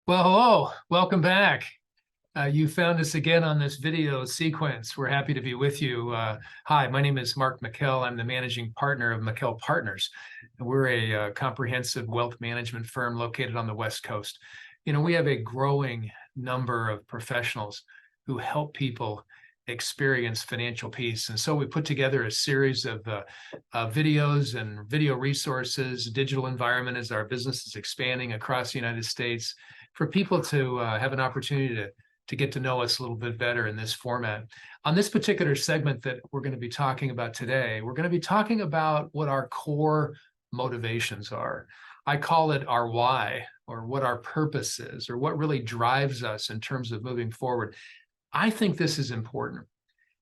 Well, hello, welcome back. You found us again on this video sequence. We're happy to be with you. Hi, my name is Mark McKell. I'm the managing partner of McKell Partners. We're a comprehensive wealth management firm located on the West Coast. You know, we have a growing number of professionals who help people experience financial peace. And so we put together a series of videos and video resources, digital environment as our business is expanding across the United States, for people to have an opportunity to get to know us a little bit better in this format. On this particular segment that we're going to be talking about today, we're going to be talking about what our core motivations are. I call it our why, or what our purpose is, or what really drives us in terms of moving forward. I think this is important.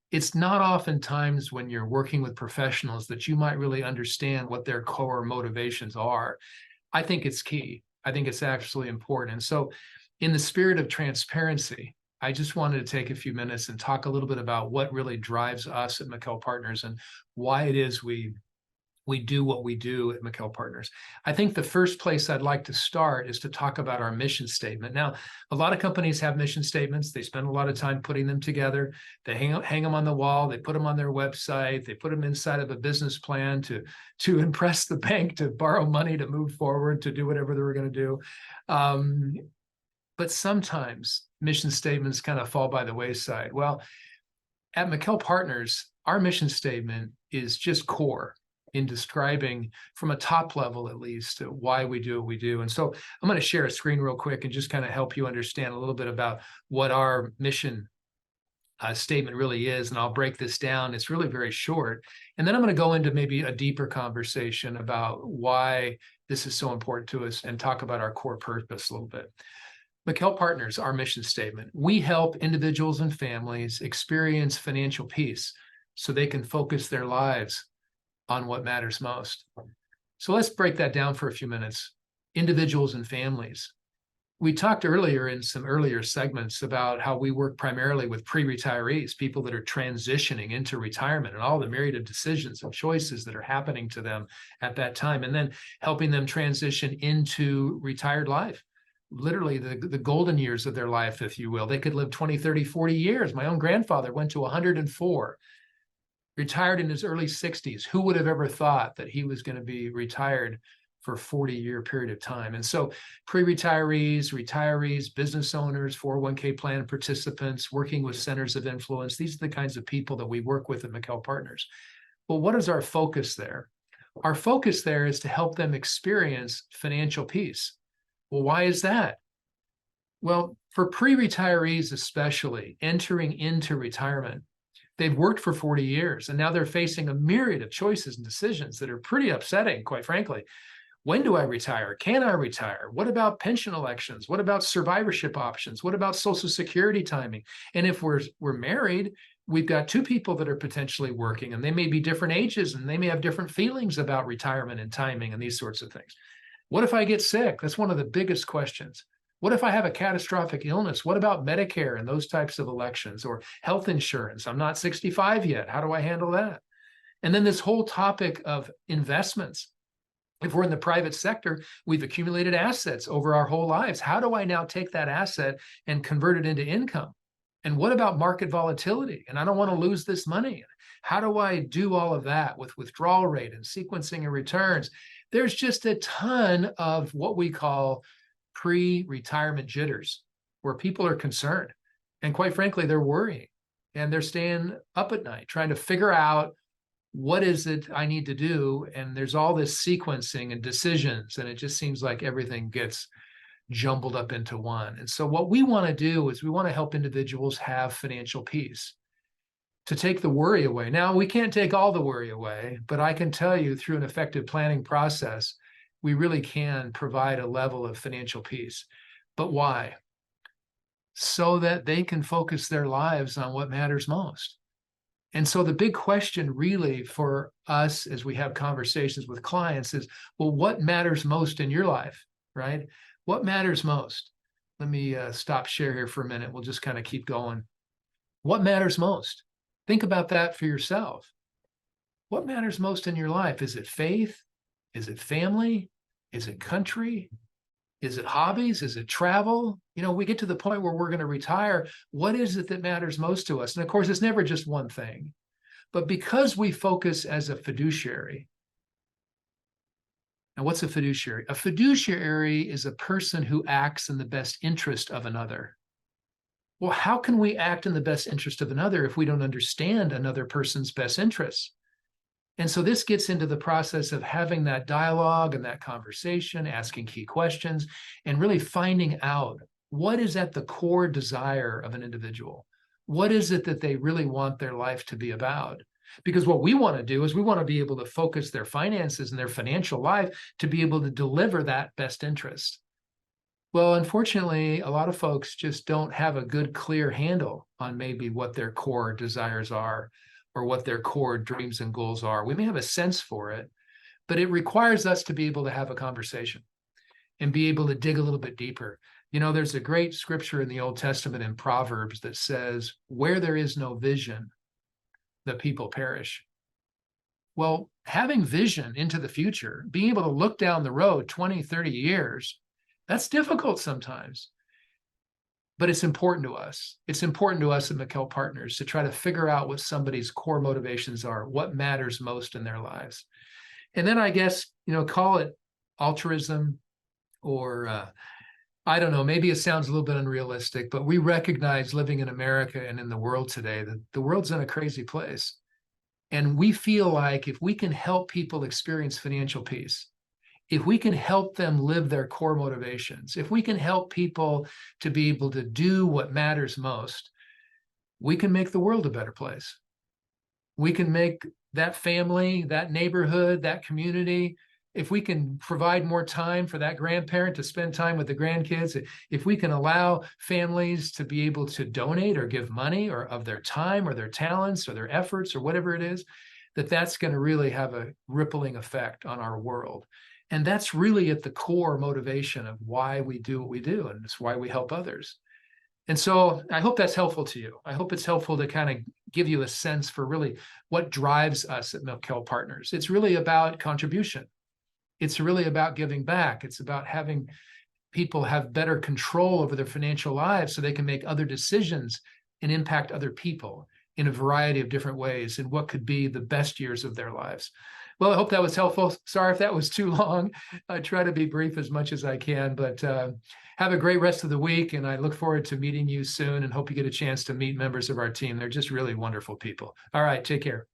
It's not oftentimes when you're working with professionals that you might really understand what their core motivations are. I think it's key. I think it's absolutely important. And so in the spirit of transparency, I just wanted to take a few minutes and talk a little bit about what really drives us at McKell Partners and why it is we do what we do at McKell Partners. I think the first place I'd like to start is to talk about our mission statement. Now, a lot of companies have mission statements. They spend a lot of time putting them together. They hang them on the wall. They put them on their website. They put them inside of a business plan to impress the bank, to borrow money, to move forward, to do whatever they were going to do. But sometimes mission statements kind of fall by the wayside. Well, at McKell Partners, our mission statement is just core in describing, from a top level at least, why we do what we do. And so I'm going to share a screen real quick and just kind of help you understand a little bit about what our mission statement really is. And I'll break this down. It's really very short. And then I'm going to go into maybe a deeper conversation about why this is so important to us and talk about our core purpose a little bit. McKell Partners, our mission statement: we help individuals and families experience financial peace so they can focus their lives on what matters most. So let's break that down for a few minutes. Individuals and families. We talked earlier in some earlier segments about how we work primarily with pre-retirees, people that are transitioning into retirement, and all the myriad of decisions and choices that are happening to them at that time, and then helping them transition into retired life. Literally the golden years of their life, if you will. They could live 20, 30, 40 years. My own grandfather went to 104. Retired in his early 60s. Who would have ever thought that he was going to be retired for a 40-year period of time? And so pre-retirees, retirees, business owners, 401k plan participants, working with centers of influence, these are the kinds of people that we work with at McKell Partners. Well, what is our focus there? Our focus there is to help them experience financial peace. Well, why is that? Well, for pre-retirees especially, entering into retirement, they've worked for 40 years, and now they're facing a myriad of choices and decisions that are pretty upsetting, quite frankly. When do I retire? Can I retire? What about pension elections? What about survivorship options? What about Social Security timing? And if we're married, we've got two people that are potentially working, and they may be different ages, and they may have different feelings about retirement and timing and these sorts of things. What if I get sick? That's one of the biggest questions. What if I have a catastrophic illness? What about Medicare and those types of elections, or health insurance? I'm not 65 yet. How do I handle that? And then this whole topic of investments. If we're in the private sector, we've accumulated assets over our whole lives. How do I now take that asset and convert it into income? And what about market volatility? And I don't want to lose this money. How do I do all of that with withdrawal rate and sequencing and returns? There's just a ton of what we call pre-retirement jitters, where people are concerned. And quite frankly, they're worrying, and they're staying up at night trying to figure out, what is it I need to do? And there's all this sequencing and decisions, and it just seems like everything gets jumbled up into one. And so what we want to do is we want to help individuals have financial peace, to take the worry away. Now, we can't take all the worry away, but I can tell you, through an effective planning process, we really can provide a level of financial peace. But why? So that they can focus their lives on what matters most. And so the big question really for us as we have conversations with clients is, well, what matters most in your life, right? What matters most? Let me stop share here for a minute. We'll just kind of keep going. What matters most? Think about that for yourself. What matters most in your life? Is it faith? Is it family? Is it country? Is it hobbies? Is it travel? We get to the point where we're going to retire. What is it that matters most to us? And of course, it's never just one thing. But because we focus as a fiduciary, and what's a fiduciary? A fiduciary is a person who acts in the best interest of another. Well, how can we act in the best interest of another if we don't understand another person's best interests? And so this gets into the process of having that dialogue and that conversation, asking key questions, and really finding out what is at the core desire of an individual. What is it that they really want their life to be about? Because what we want to do is we want to be able to focus their finances and their financial life to be able to deliver that best interest. Well, unfortunately, a lot of folks just don't have a good, clear handle on maybe what their core desires are or what their core dreams and goals are. We may have a sense for it, but it requires us to be able to have a conversation and be able to dig a little bit deeper. There's a great scripture in the Old Testament in Proverbs that says, where there is no vision, the people perish. Well, having vision into the future, being able to look down the road 20, 30 years, that's difficult sometimes, but it's important to us. It's important to us at McKell Partners to try to figure out what somebody's core motivations are, what matters most in their lives. And then I guess, call it altruism or I don't know, maybe it sounds a little bit unrealistic, but we recognize living in America and in the world today that the world's in a crazy place. And we feel like if we can help people experience financial peace, if we can help them live their core motivations, if we can help people to be able to do what matters most, we can make the world a better place. We can make that family, that neighborhood, that community, if we can provide more time for that grandparent to spend time with the grandkids, if we can allow families to be able to donate or give money or of their time or their talents or their efforts or whatever it is, that's going to really have a rippling effect on our world. And that's really at the core motivation of why we do what we do, and it's why we help others. And so I hope that's helpful to you. I hope it's helpful to kind of give you a sense for really what drives us at McKell Partners. It's really about contribution. It's really about giving back. It's about having people have better control over their financial lives so they can make other decisions and impact other people in a variety of different ways in what could be the best years of their lives. Well, I hope that was helpful. Sorry if that was too long. I try to be brief as much as I can, but have a great rest of the week. And I look forward to meeting you soon and hope you get a chance to meet members of our team. They're just really wonderful people. All right, take care.